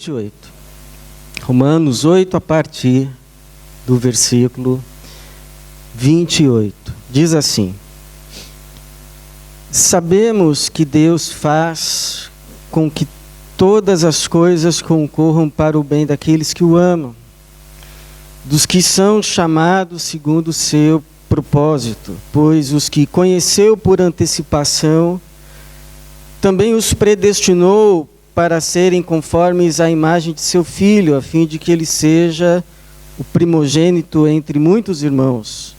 28. Romanos 8, a partir do versículo 28. Diz assim: sabemos que Deus faz com que todas as coisas concorram para o bem daqueles que o amam, dos que são chamados segundo o seu propósito, pois os que conheceu por antecipação, também os predestinou para serem conformes à imagem de seu Filho, a fim de que ele seja o primogênito entre muitos irmãos.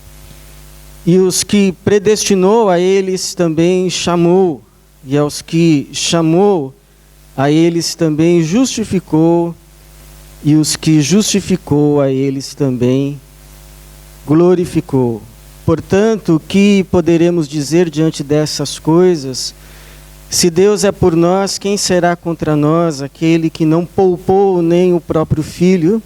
E os que predestinou, a eles também chamou, e aos que chamou, a eles também justificou, e os que justificou, a eles também glorificou. Portanto, o que poderemos dizer diante dessas coisas? Se Deus é por nós, quem será contra nós? Aquele que não poupou nem o próprio Filho,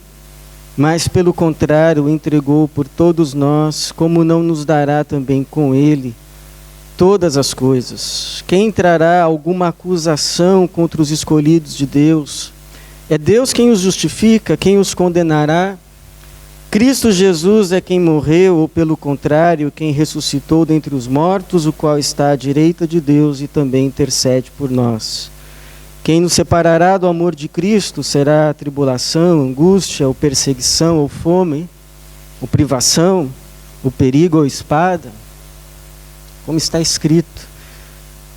mas pelo contrário o entregou por todos nós, como não nos dará também com ele todas as coisas? Quem trará alguma acusação contra os escolhidos de Deus? É Deus quem os justifica, quem os condenará? Cristo Jesus é quem morreu, ou pelo contrário, quem ressuscitou dentre os mortos, o qual está à direita de Deus e também intercede por nós. Quem nos separará do amor de Cristo? Será a tribulação, angústia, ou perseguição, ou fome, ou privação, ou perigo, ou espada? Como está escrito: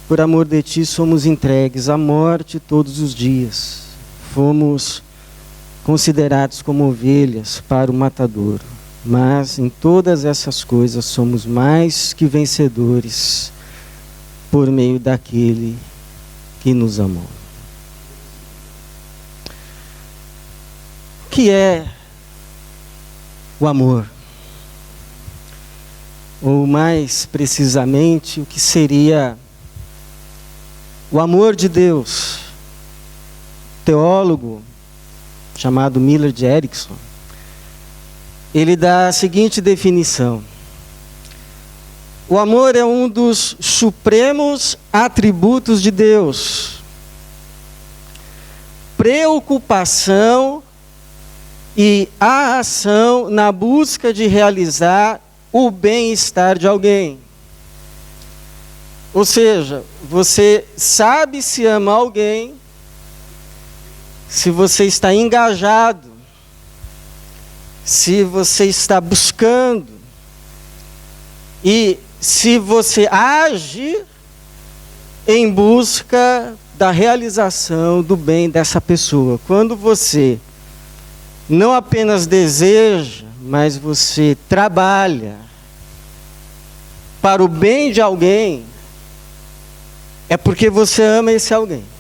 por amor de ti somos entregues à morte todos os dias. Fomos considerados como ovelhas para o matadouro. Mas em todas essas coisas somos mais que vencedores por meio daquele que nos amou. O que é o amor? Ou mais precisamente, o que seria o amor de Deus? Teólogo chamado Millard Erickson, ele dá a seguinte definição: o amor é um dos supremos atributos de Deus. Preocupação e a ação na busca de realizar o bem-estar de alguém. Ou seja, você sabe se ama alguém se você está engajado, se você está buscando e se você age em busca da realização do bem dessa pessoa. Quando você não apenas deseja, mas você trabalha para o bem de alguém, é porque você ama esse alguém.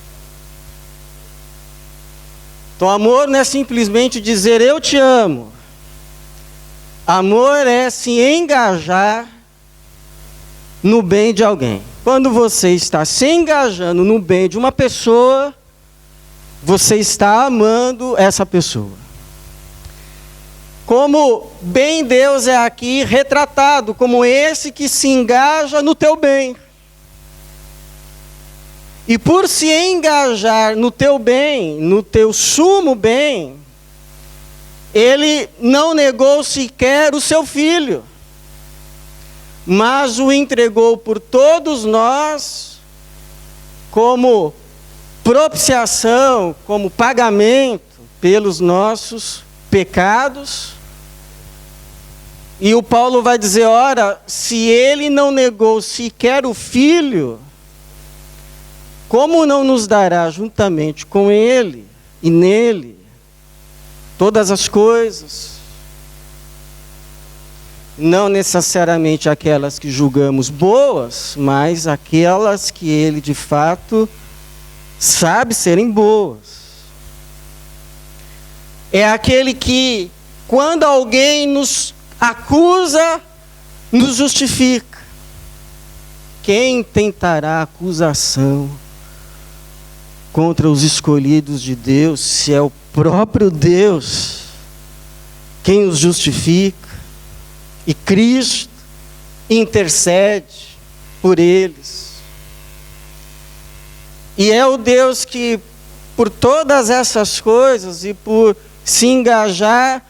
Então, amor não é simplesmente dizer eu te amo. Amor é se engajar no bem de alguém. Quando você está se engajando no bem de uma pessoa, você está amando essa pessoa. Como bem Deus é aqui retratado, como esse que se engaja no teu bem. E por se engajar no teu bem, no teu sumo bem, ele não negou sequer o seu filho, mas o entregou por todos nós como propiciação, como pagamento pelos nossos pecados. E o Paulo vai dizer: ora, se ele não negou sequer o filho, como não nos dará juntamente com ele e nele todas as coisas? Não necessariamente aquelas que julgamos boas, mas aquelas que ele de fato sabe serem boas. É aquele que, quando alguém nos acusa, nos justifica. Quem tentará acusação contra os escolhidos de Deus, se é o próprio Deus quem os justifica? E Cristo intercede por eles. E é o Deus que por todas essas coisas e por se engajar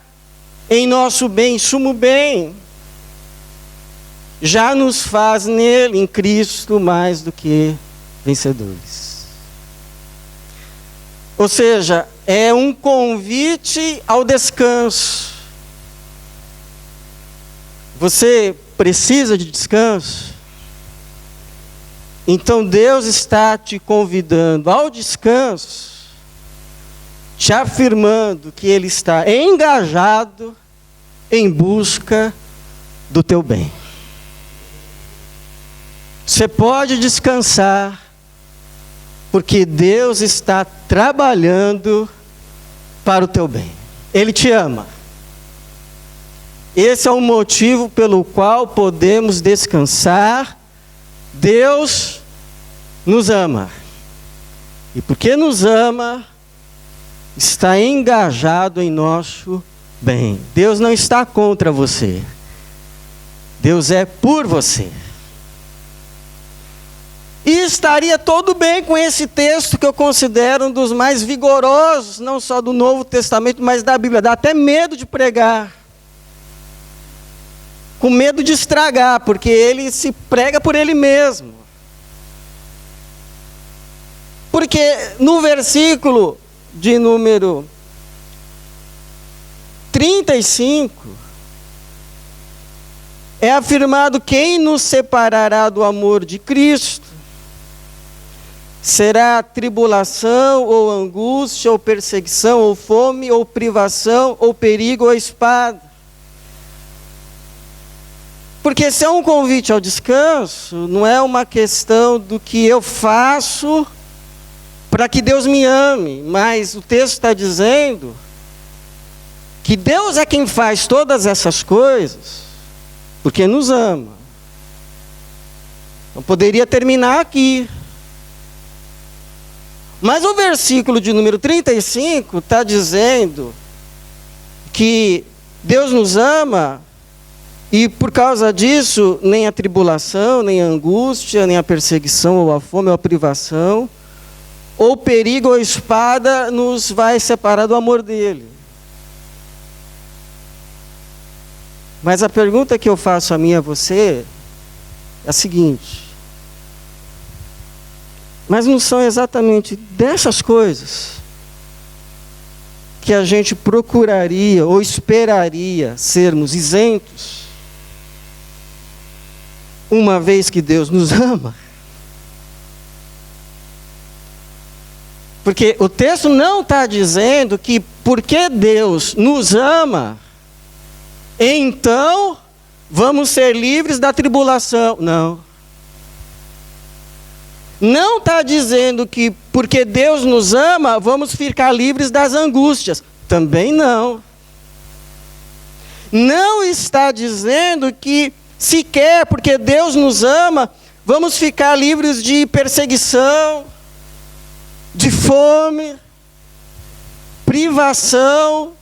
em nosso bem, sumo bem, já nos faz nele, em Cristo, mais do que vencedores. Ou seja, é um convite ao descanso. Você precisa de descanso? Então Deus está te convidando ao descanso, te afirmando que Ele está engajado em busca do teu bem. Você pode descansar, porque Deus está trabalhando para o teu bem. Ele te ama. Esse é o motivo pelo qual podemos descansar. Deus nos ama. E porque nos ama, está engajado em nosso bem. Deus não está contra você. Deus é por você. E estaria todo bem com esse texto que eu considero um dos mais vigorosos, não só do Novo Testamento, mas da Bíblia. Dá até medo de pregar. Com medo de estragar, porque ele se prega por ele mesmo. Porque no versículo de número 35, é afirmado: quem nos separará do amor de Cristo? Será tribulação, ou angústia, ou perseguição, ou fome, ou privação, ou perigo, ou espada. Porque se é um convite ao descanso, não é uma questão do que eu faço para que Deus me ame, mas o texto está dizendo que Deus é quem faz todas essas coisas, porque nos ama. Não poderia terminar aqui. Mas o versículo de número 35 está dizendo que Deus nos ama e por causa disso nem a tribulação, nem a angústia, nem a perseguição, ou a fome, ou a privação, ou perigo, ou espada nos vai separar do amor dele. Mas a pergunta que eu faço a mim e a você é a seguinte: mas não são exatamente dessas coisas que a gente procuraria ou esperaria sermos isentos, uma vez que Deus nos ama? Porque o texto não está dizendo que porque Deus nos ama, então vamos ser livres da tribulação. Não. Não está dizendo que porque Deus nos ama, vamos ficar livres das angústias. Também não. Não está dizendo que sequer porque Deus nos ama, vamos ficar livres de perseguição, de fome, privação,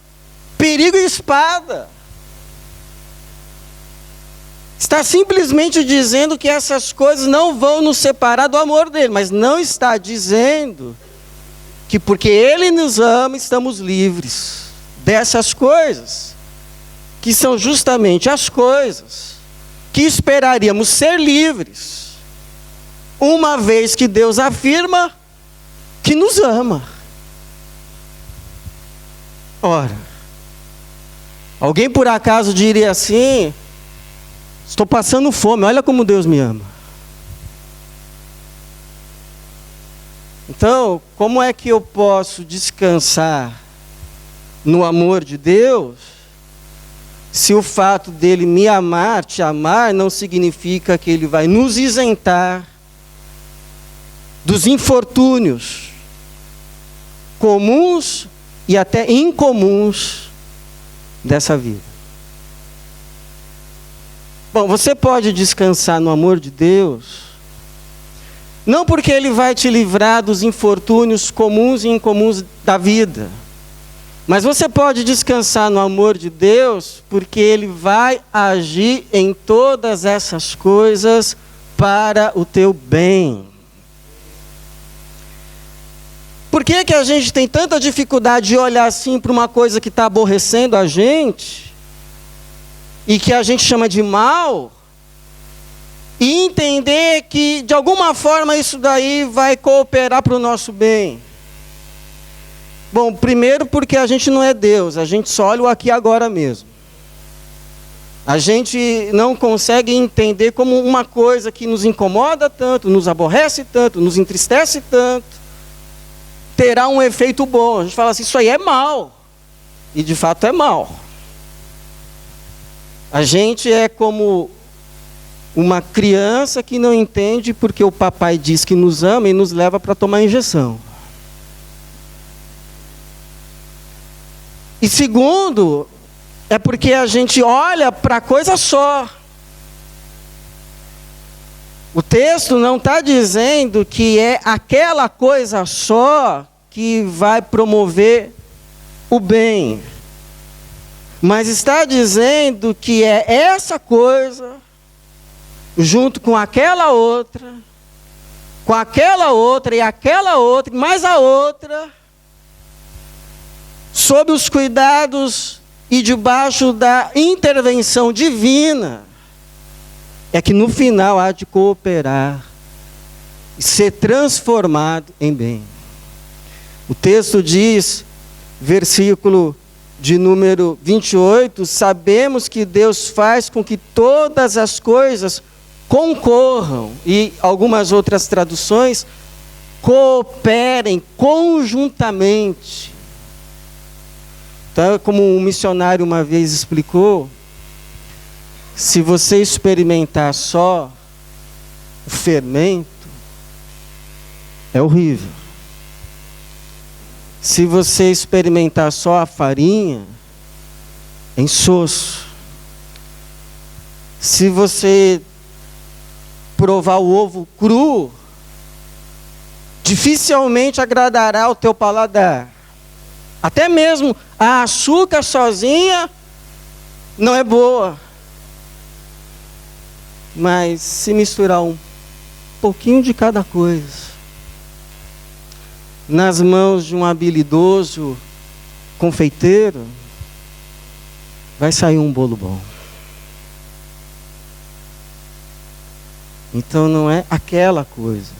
perigo e espada. Está simplesmente dizendo que essas coisas não vão nos separar do amor dele, mas não está dizendo que porque ele nos ama, estamos livres dessas coisas, que são justamente as coisas que esperaríamos ser livres, uma vez que Deus afirma que nos ama. Ora, alguém por acaso diria assim: estou passando fome, olha como Deus me ama. Então, como é que eu posso descansar no amor de Deus, se o fato dele me amar, te amar, não significa que ele vai nos isentar dos infortúnios comuns e até incomuns dessa vida? Bom, você pode descansar no amor de Deus, não porque ele vai te livrar dos infortúnios comuns e incomuns da vida, mas você pode descansar no amor de Deus porque ele vai agir em todas essas coisas para o teu bem. Por que que a gente tem tanta dificuldade de olhar assim para uma coisa que está aborrecendo a gente e que a gente chama de mal e entender que de alguma forma isso daí vai cooperar para o nosso bem? Bom, primeiro porque a gente não é Deus, a gente só olha o aqui e agora mesmo. A gente não consegue entender como uma coisa que nos incomoda tanto, nos aborrece tanto, nos entristece tanto, terá um efeito bom. A gente fala assim, isso aí é mal. E de fato é mal. A gente é como uma criança que não entende porque o papai diz que nos ama e nos leva para tomar injeção. E segundo, é porque a gente olha para a coisa só. O texto não está dizendo que é aquela coisa só que vai promover o bem. Mas está dizendo que é essa coisa, junto com aquela outra, e aquela outra, e mais a outra, sob os cuidados e debaixo da intervenção divina, é que no final há de cooperar e ser transformado em bem. O texto diz, versículo de número 28, sabemos que Deus faz com que todas as coisas concorram, e algumas outras traduções, cooperem conjuntamente. Então, como um missionário uma vez explicou, se você experimentar só o fermento, é horrível. Se você experimentar só a farinha, é insosso. Se você provar o ovo cru, dificilmente agradará o teu paladar. Até mesmo a açúcar sozinha não é boa. Mas se misturar um pouquinho de cada coisa, nas mãos de um habilidoso confeiteiro, vai sair um bolo bom. Então não é aquela coisa,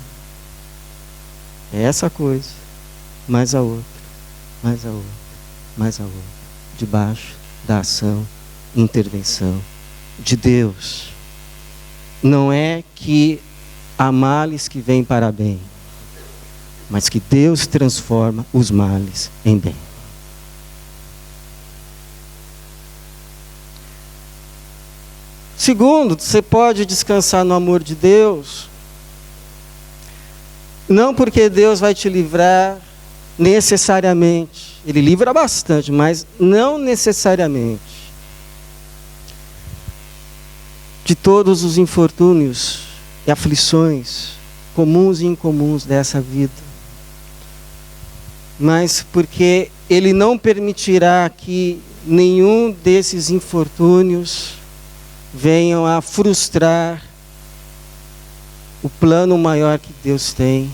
é essa coisa, mais a outra, mais a outra, mais a outra, debaixo da ação, intervenção de Deus. Não é que há males que vêm para bem, mas que Deus transforma os males em bem. Segundo, você pode descansar no amor de Deus, não porque Deus vai te livrar necessariamente. Ele livra bastante, mas não necessariamente de todos os infortúnios e aflições comuns e incomuns dessa vida. Mas porque Ele não permitirá que nenhum desses infortúnios venham a frustrar o plano maior que Deus tem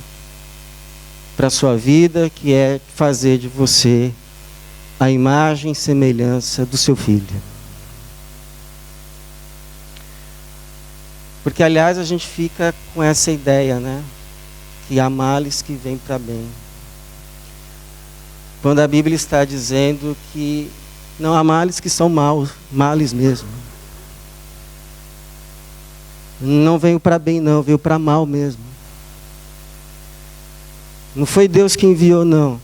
para a sua vida, que é fazer de você a imagem e semelhança do seu Filho. Porque, aliás, a gente fica com essa ideia, né? Que há males que vêm para bem. Quando a Bíblia está dizendo que não há males que são maus, males mesmo. Não veio para bem não, veio para mal mesmo. Não foi Deus que enviou não.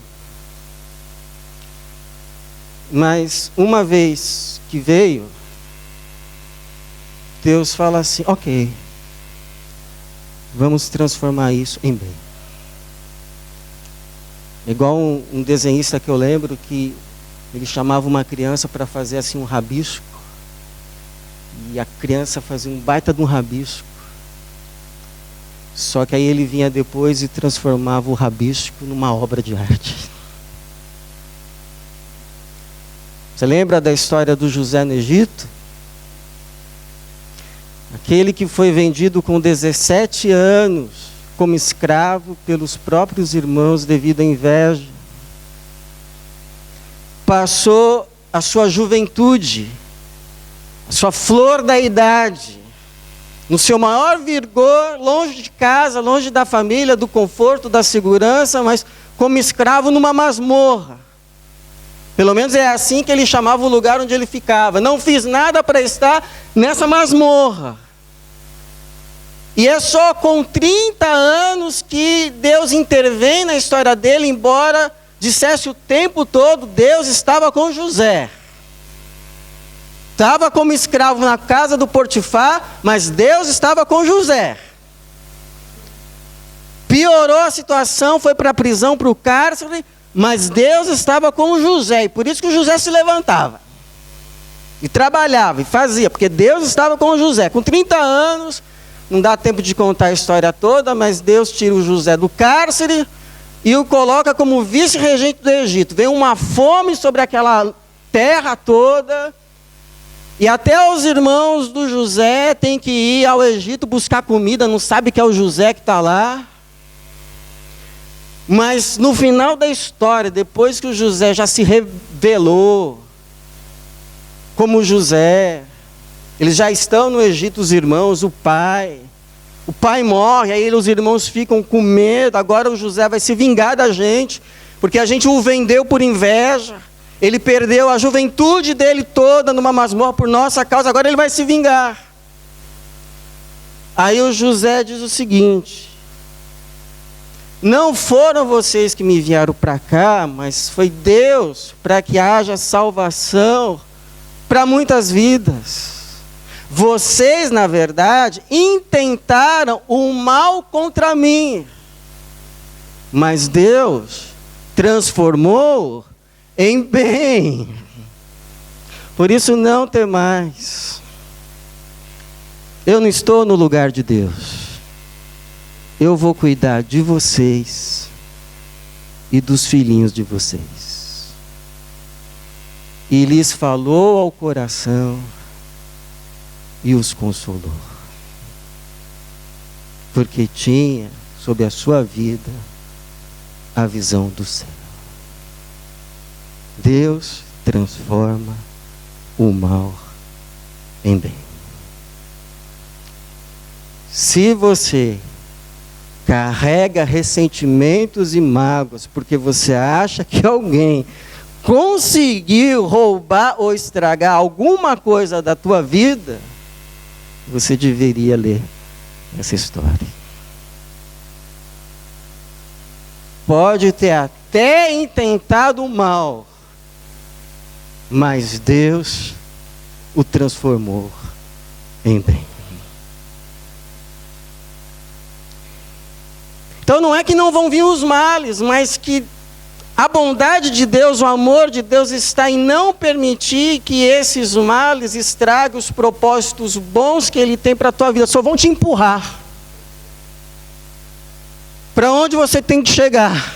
Mas uma vez que veio, Deus fala assim, ok, vamos transformar isso em bem. Igual um desenhista que eu lembro que ele chamava uma criança para fazer assim um rabisco. E a criança fazia um baita de um rabisco. Só que aí ele vinha depois e transformava o rabisco numa obra de arte. Você lembra da história do José no Egito? Aquele que foi vendido com 17 anos como escravo pelos próprios irmãos devido à inveja. Passou a sua juventude, a sua flor da idade, no seu maior vigor, longe de casa, longe da família, do conforto, da segurança, mas como escravo numa masmorra. Pelo menos é assim que ele chamava o lugar onde ele ficava. Não fiz nada para estar nessa masmorra. E é só com 30 anos que Deus intervém na história dele, embora dissesse o tempo todo, Deus estava com José. Estava como escravo na casa do Potifar, mas Deus estava com José. Piorou a situação, foi para a prisão, para o cárcere, mas Deus estava com José. E por isso que o José se levantava. E trabalhava, e fazia, porque Deus estava com José. Com 30 anos, não dá tempo de contar a história toda, mas Deus tira o José do cárcere e o coloca como vice-regente do Egito. Vem uma fome sobre aquela terra toda. E até os irmãos do José têm que ir ao Egito buscar comida, não sabe que é o José que está lá. Mas no final da história, depois que o José já se revelou como José, eles já estão no Egito, os irmãos, o pai morre, aí os irmãos ficam com medo, agora o José vai se vingar da gente, porque a gente o vendeu por inveja, ele perdeu a juventude dele toda numa masmorra por nossa causa, agora ele vai se vingar. Aí o José diz o seguinte: não foram vocês que me enviaram para cá, mas foi Deus para que haja salvação para muitas vidas. Vocês, na verdade, intentaram o mal contra mim, mas Deus transformou em bem. Por isso não temais. Eu não estou no lugar de Deus. Eu vou cuidar de vocês e dos filhinhos de vocês. E lhes falou ao coração e os consolou. Porque tinha sob a sua vida a visão do céu. Deus transforma o mal em bem. Se você carrega ressentimentos e mágoas porque você acha que alguém conseguiu roubar ou estragar alguma coisa da tua vida, você deveria ler essa história. Pode ter até intentado o mal, mas Deus o transformou em bem. Então não é que não vão vir os males, mas que a bondade de Deus, o amor de Deus está em não permitir que esses males estraguem os propósitos bons que Ele tem para a tua vida. Só vão te empurrar para onde você tem que chegar.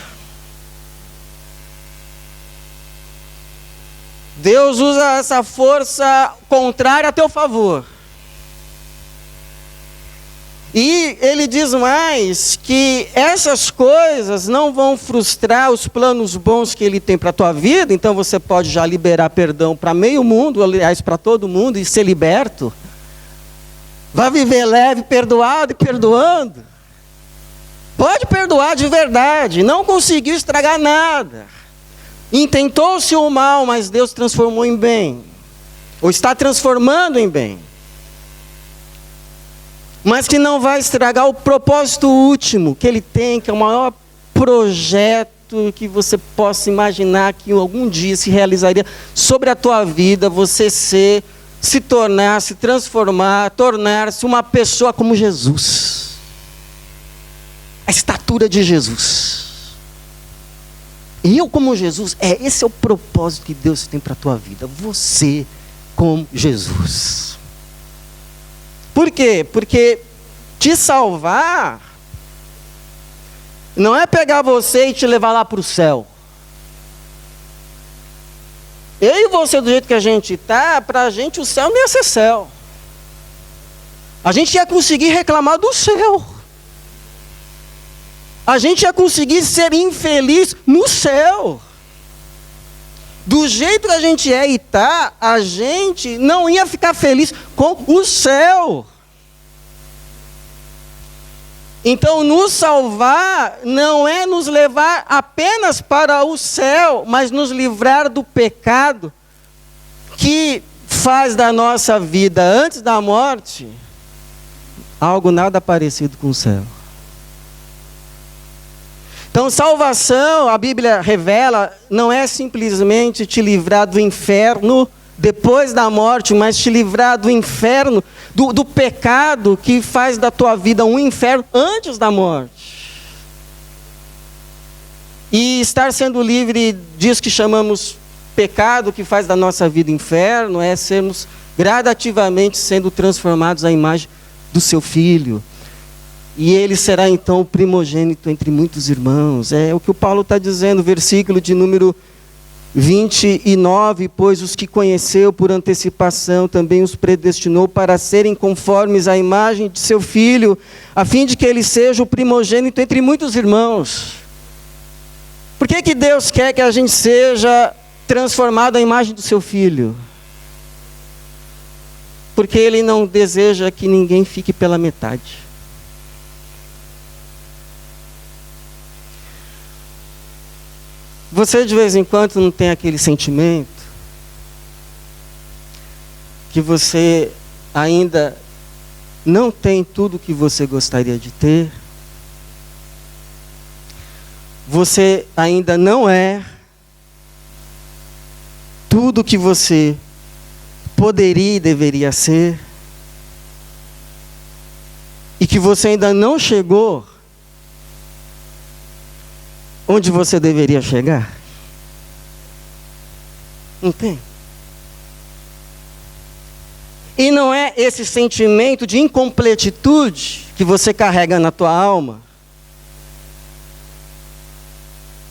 Deus usa essa força contrária a teu favor. E ele diz mais que essas coisas não vão frustrar os planos bons que ele tem para a tua vida. Então você pode já liberar perdão para meio mundo, aliás, para todo mundo, e ser liberto. Vai viver leve, perdoado e perdoando. Pode perdoar de verdade, não conseguiu estragar nada. Intentou-se o mal, mas Deus transformou em bem. Ou está transformando em bem. Mas que não vai estragar o propósito último que Ele tem, que é o maior projeto que você possa imaginar que algum dia se realizaria sobre a tua vida, você se tornar, se transformar, tornar-se uma pessoa como Jesus. A estatura de Jesus. E eu como Jesus, esse é o propósito que Deus tem para a tua vida. Você como Jesus. Por quê? Porque te salvar não é pegar você e te levar lá para o céu. Eu e você, do jeito que a gente está, para a gente o céu não ia ser céu. A gente ia conseguir reclamar do céu. a gente ia conseguir ser infeliz no céu. Do jeito que a gente é e está, a gente não ia ficar feliz com o céu. Então, nos salvar não é nos levar apenas para o céu, mas nos livrar do pecado que faz da nossa vida antes da morte algo nada parecido com o céu. Então, salvação, a Bíblia revela, não é simplesmente te livrar do inferno depois da morte, mas te livrar do inferno, do pecado que faz da tua vida um inferno antes da morte. E estar sendo livre disso que chamamos pecado, que faz da nossa vida inferno, é sermos gradativamente sendo transformados à imagem do seu Filho. E ele será então o primogênito entre muitos irmãos. É o que o Paulo está dizendo, versículo de número 29, pois os que conheceu por antecipação também os predestinou para serem conformes à imagem de seu Filho, a fim de que ele seja o primogênito entre muitos irmãos. Por que Deus quer que a gente seja transformado à imagem do seu Filho? Porque ele não deseja que ninguém fique pela metade. Você de vez em quando não tem aquele sentimento que você ainda não tem tudo o que você gostaria de ter? Você ainda não é tudo o que você poderia e deveria ser? E que você ainda não chegou onde você deveria chegar? Não tem. E não é esse sentimento de incompletitude que você carrega na tua alma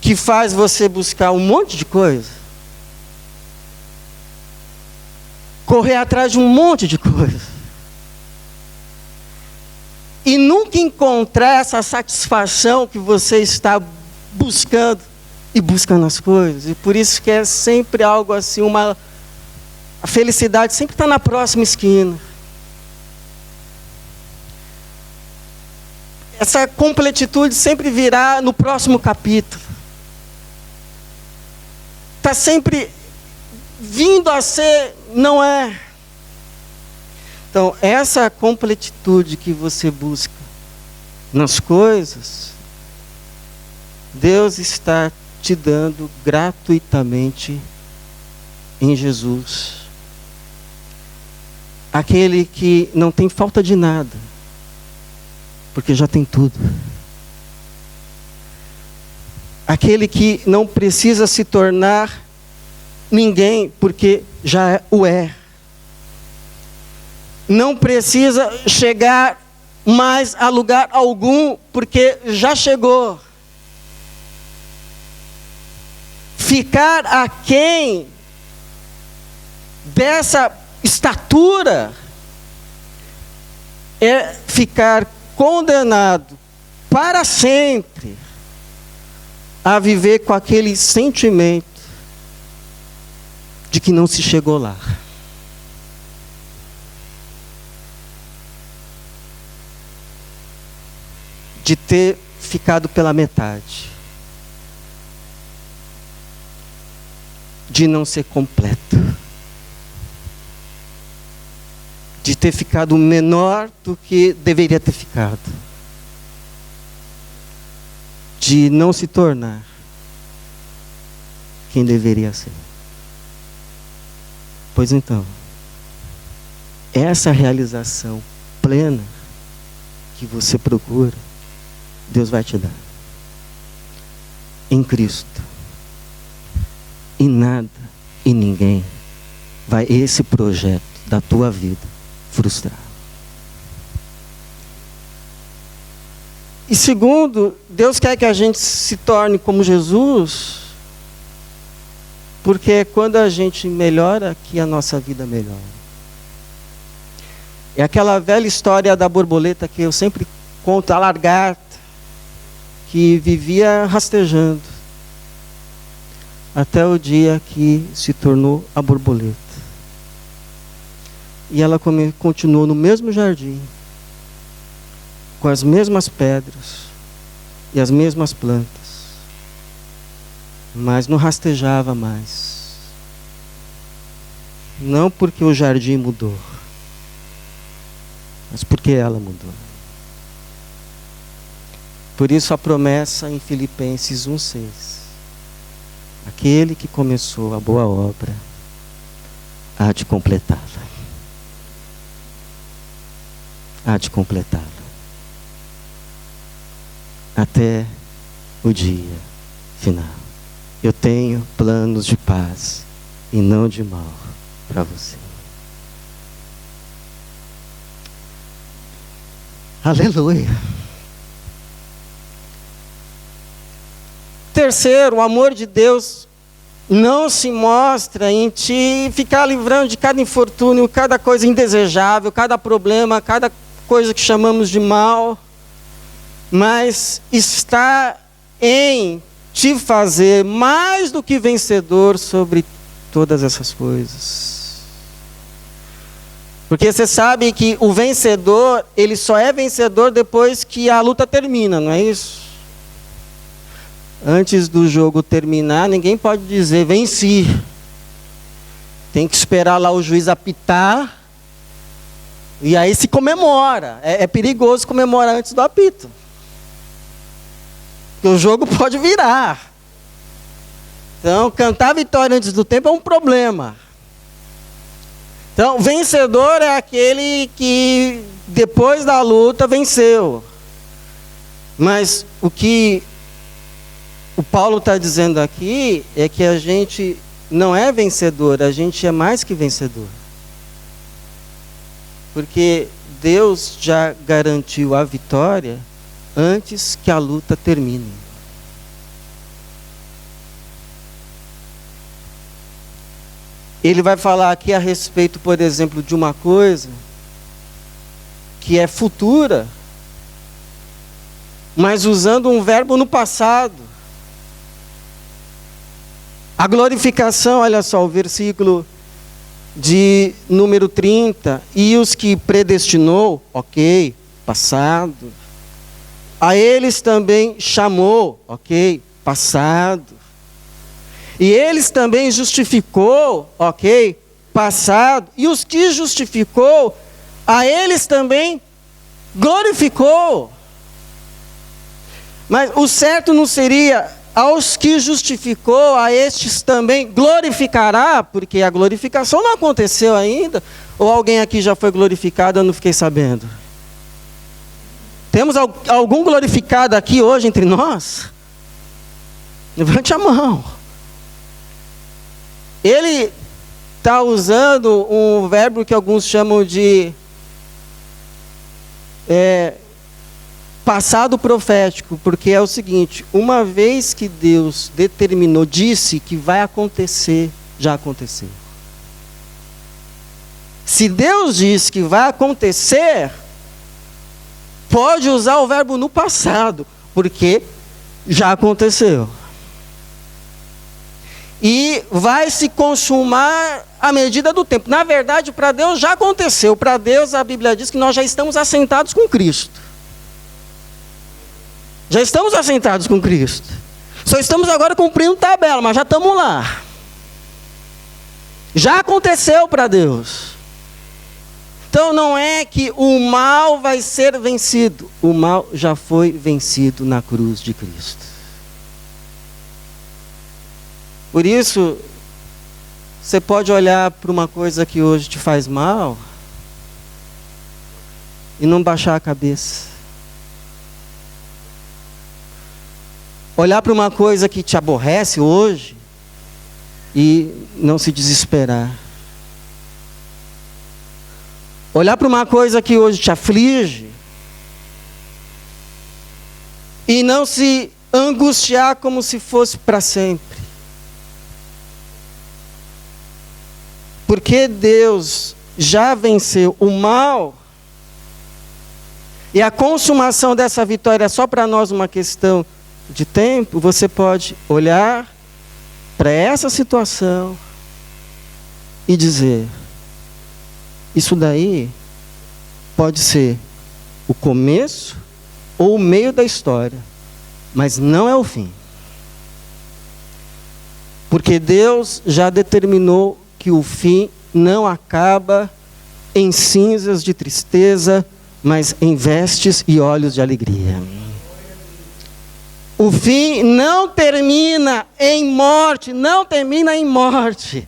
que faz você buscar um monte de coisa, correr atrás de um monte de coisa, e nunca encontrar essa satisfação que você está buscando e buscando as coisas. E por isso que é sempre algo assim, a felicidade sempre está na próxima esquina. Essa completitude sempre virá no próximo capítulo. Está sempre vindo a ser, não é. Então, essa completitude que você busca nas coisas, Deus está te dando gratuitamente em Jesus. Aquele que não tem falta de nada, porque já tem tudo. Aquele que não precisa se tornar ninguém, porque já o é. Não precisa chegar mais a lugar algum, porque já chegou. Ficar aquém dessa estatura é ficar condenado para sempre a viver com aquele sentimento de que não se chegou lá. De ter ficado pela metade. De não ser completo. De ter ficado menor do que deveria ter ficado. De não se tornar quem deveria ser. Pois então, essa realização plena que você procura, Deus vai te dar. Em Cristo. E nada e ninguém vai esse projeto da tua vida frustrar. E segundo, Deus quer que a gente se torne como Jesus, porque é quando a gente melhora que a nossa vida melhora. É aquela velha história da borboleta que eu sempre conto, a lagarta, que vivia rastejando, até o dia que se tornou a borboleta. E ela continuou no mesmo jardim, com as mesmas pedras e as mesmas plantas, mas não rastejava mais. Não porque o jardim mudou, mas porque ela mudou. Por isso a promessa em Filipenses 1,6: aquele que começou a boa obra há de completá-la. Há de completá-la. Até o dia final. Eu tenho planos de paz e não de mal para você. Aleluia. Terceiro, o amor de Deus não se mostra em te ficar livrando de cada infortúnio, cada coisa indesejável, cada problema, cada coisa que chamamos de mal, mas está em te fazer mais do que vencedor sobre todas essas coisas. Porque você sabe que o vencedor, ele só é vencedor depois que a luta termina, não é isso? Antes do jogo terminar, ninguém pode dizer venci. Tem que esperar lá o juiz apitar, e aí se comemora. É perigoso comemorar antes do apito, porque o jogo pode virar. Então, cantar vitória antes do tempo é um problema. Então, vencedor é aquele que depois da luta venceu. Mas o que o Paulo está dizendo aqui é que a gente não é vencedor, a gente é mais que vencedor. Porque Deus já garantiu a vitória antes que a luta termine. Ele vai falar aqui a respeito, por exemplo, de uma coisa que é futura, mas usando um verbo no passado. A glorificação, olha só, o versículo de número 30. E os que predestinou, ok, passado. A eles também chamou, ok, passado. E eles também justificou, ok, passado. E os que justificou, a eles também glorificou. Mas o certo não seria aos que justificou, a estes também glorificará, porque a glorificação não aconteceu ainda. Ou alguém aqui já foi glorificado, eu não fiquei sabendo? Temos algum glorificado aqui hoje entre nós? Levante a mão. Ele está usando um verbo que alguns chamam de passado profético, porque é o seguinte: uma vez que Deus determinou, disse que vai acontecer, já aconteceu. Se Deus diz que vai acontecer, pode usar o verbo no passado, porque já aconteceu. E vai se consumar à medida do tempo. Na verdade, para Deus já aconteceu. Para Deus, a Bíblia diz que nós já estamos assentados com Cristo. Já estamos assentados com Cristo. Só estamos agora cumprindo tabela, mas já estamos lá. Já aconteceu para Deus. Então não é que o mal vai ser vencido. O mal já foi vencido na cruz de Cristo. Por isso, você pode olhar para uma coisa que hoje te faz mal e não baixar a cabeça. Olhar para uma coisa que te aborrece hoje e não se desesperar. Olhar para uma coisa que hoje te aflige e não se angustiar como se fosse para sempre. Porque Deus já venceu o mal, e a consumação dessa vitória é só para nós uma questão de tempo, você pode olhar para essa situação e dizer: isso daí pode ser o começo ou o meio da história, mas não é o fim. Porque Deus já determinou que o fim não acaba em cinzas de tristeza, mas em vestes e olhos de alegria. O fim não termina em morte, não termina em morte,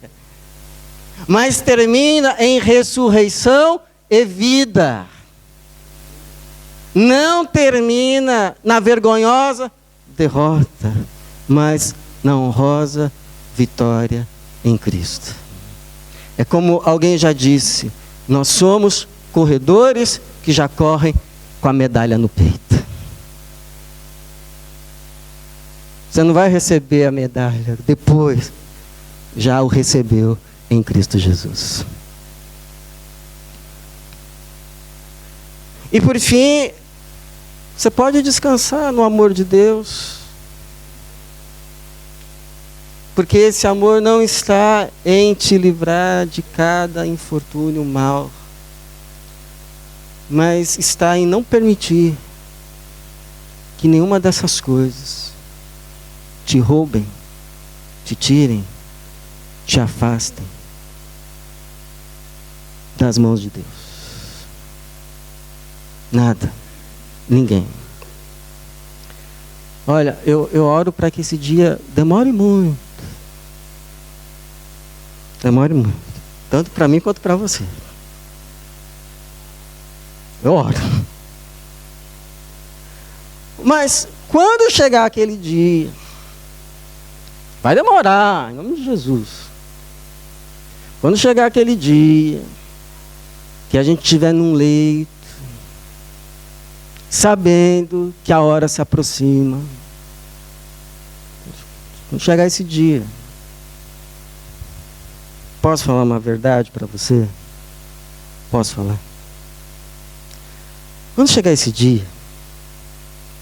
mas termina em ressurreição e vida. Não termina na vergonhosa derrota, mas na honrosa vitória em Cristo. É como alguém já disse: nós somos corredores que já correm com a medalha no peito. Você não vai receber a medalha depois, já o recebeu em Cristo Jesus. E por fim, você pode descansar no amor de Deus, porque esse amor não está em te livrar de cada infortúnio mal, mas está em não permitir que nenhuma dessas coisas te roubem, te tirem, te afastem das mãos de Deus. Nada, ninguém. Olha, eu oro para que esse dia demore muito. Demore muito. Tanto para mim quanto para você. Eu oro. Mas quando chegar aquele dia, vai demorar, em nome de Jesus. Quando chegar aquele dia, que a gente estiver num leito, sabendo que a hora se aproxima. Quando chegar esse dia, posso falar uma verdade para você? Posso falar? Quando chegar esse dia,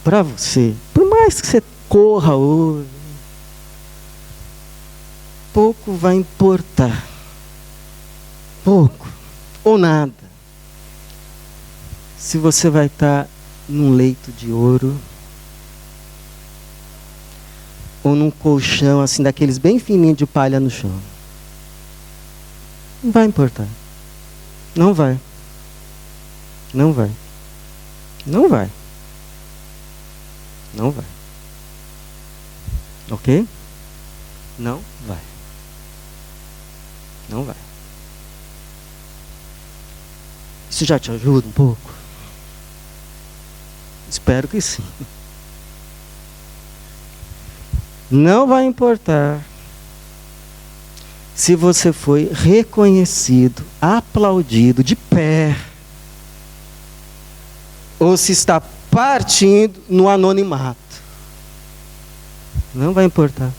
para você, por mais que você corra hoje, pouco vai importar. Pouco ou nada. Se você vai estar num leito de ouro, ou num colchão assim daqueles bem fininhos de palha no chão. Não vai importar. Não vai. Não vai. Não vai. Não vai. Ok? Não vai. Não vai. Isso já te ajuda um pouco? Espero que sim. Não vai importar se você foi reconhecido, aplaudido, de pé, ou se está partindo no anonimato. Não vai importar.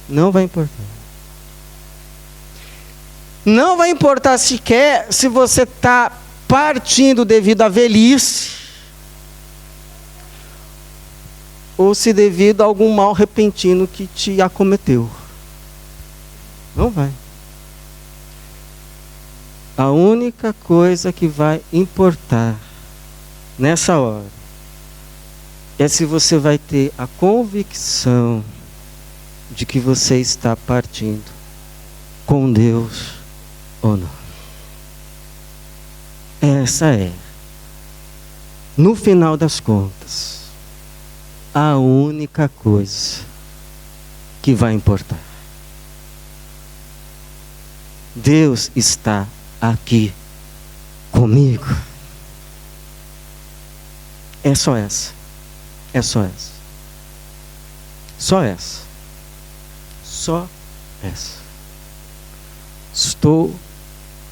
Não vai importar. Não vai importar sequer se você está partindo devido à velhice, ou se devido a algum mal repentino que te acometeu. Não vai. A única coisa que vai importar nessa hora é se você vai ter a convicção de que você está partindo com Deus ou não. Essa é, no final das contas, a única coisa que vai importar. Deus está aqui comigo. É só essa. É só essa. Só essa. Só essa. Estou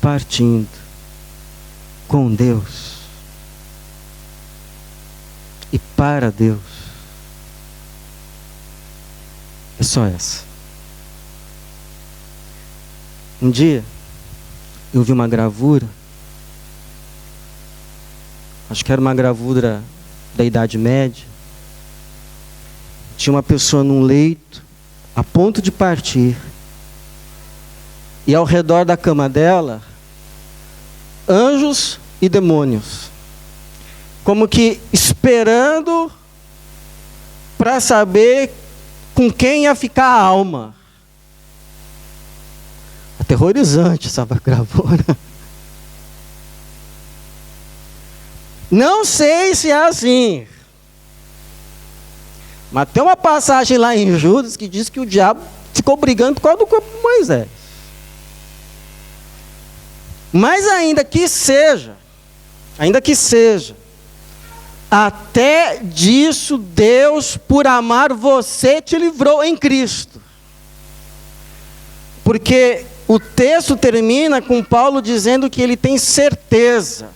partindo com Deus e para Deus. É só essa. Um dia, eu vi uma gravura, acho que era uma gravura da Idade Média, tinha uma pessoa num leito, a ponto de partir, e ao redor da cama dela, anjos e demônios, como que esperando para saber com quem ia ficar a alma. Aterrorizante essa gravura. Não sei se é assim, mas tem uma passagem lá em Judas que diz que o diabo ficou brigando por causa do corpo de Moisés. Mas ainda que seja, até disso Deus, por amar você, te livrou em Cristo. Porque o texto termina com Paulo dizendo que ele tem certeza.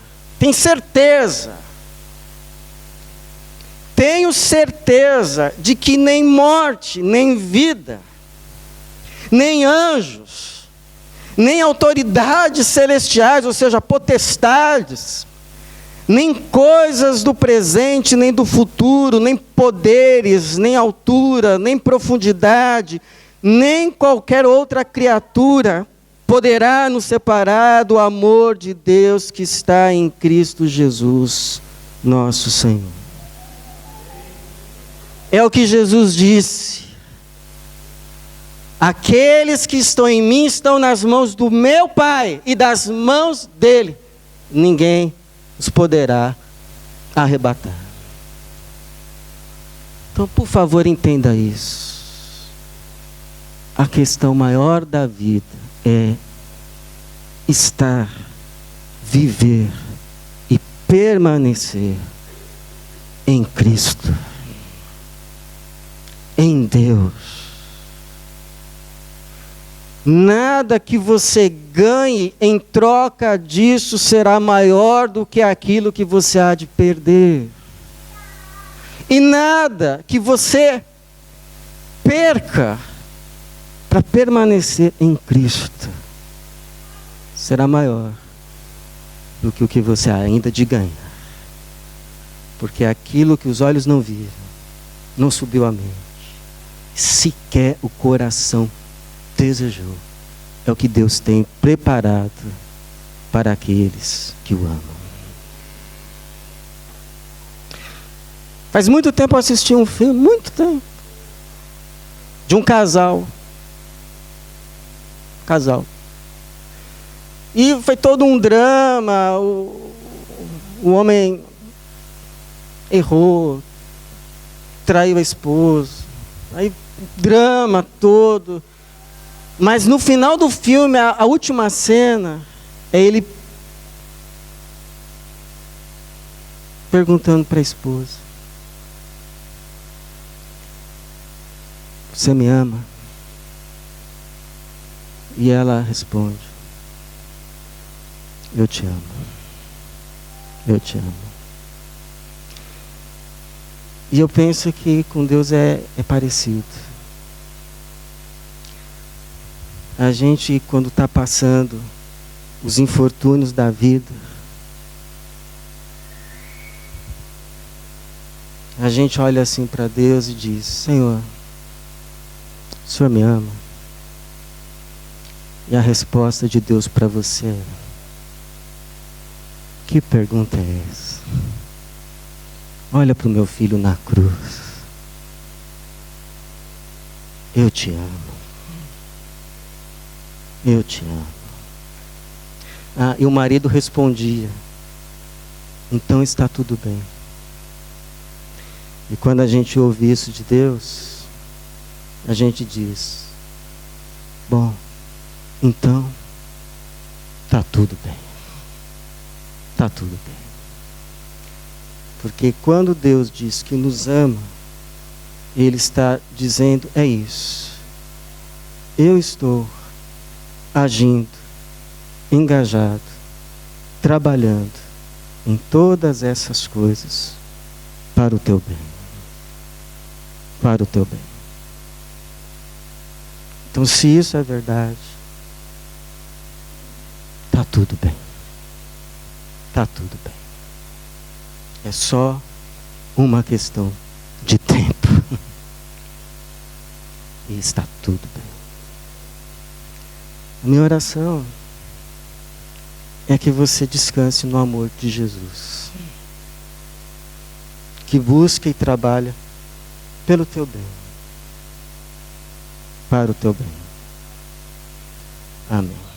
Tenho certeza de que nem morte, nem vida, nem anjos, nem autoridades celestiais, ou seja, potestades, nem coisas do presente, nem do futuro, nem poderes, nem altura, nem profundidade, nem qualquer outra criatura poderá nos separar do amor de Deus que está em Cristo Jesus, nosso Senhor. É o que Jesus disse. Aqueles que estão em mim estão nas mãos do meu Pai e das mãos dele. Ninguém os poderá arrebatar. Então, por favor, entenda isso. A questão maior da vida é estar, viver e permanecer em Cristo, em Deus. Nada que você ganhe em troca disso será maior do que aquilo que você há de perder. E nada que você perca para permanecer em Cristo será maior do que o que você há ainda de ganhar. Porque aquilo que os olhos não viram, não subiu à mente, sequer o coração desejou, é o que Deus tem preparado para aqueles que o amam. Faz muito tempo eu assisti um filme, muito tempo, de um casal. E foi todo um drama, o homem errou, traiu a esposa, aí drama todo. Mas no final do filme, a última cena, é ele perguntando para a esposa: você me ama? E ela responde: eu te amo. Eu te amo. E eu penso que com Deus é parecido. A gente, quando está passando os infortúnios da vida, a gente olha assim para Deus e diz: Senhor, o Senhor me ama? E a resposta de Deus para você é: que pergunta é essa? Olha para o meu filho na cruz. Eu te amo. Eu te amo. E o marido respondia: então está tudo bem. E quando a gente ouve isso de Deus, a gente diz: bom, então está tudo bem. Está tudo bem. Porque quando Deus diz que nos ama, Ele está dizendo: é isso. Eu estou agindo, engajado, trabalhando em todas essas coisas para o teu bem. Para o teu bem. Então, se isso é verdade, está tudo bem. Está tudo bem. É só uma questão de tempo. e está tudo bem. A minha oração é que você descanse no amor de Jesus, que busca e trabalha pelo teu bem, para o teu bem. Amém.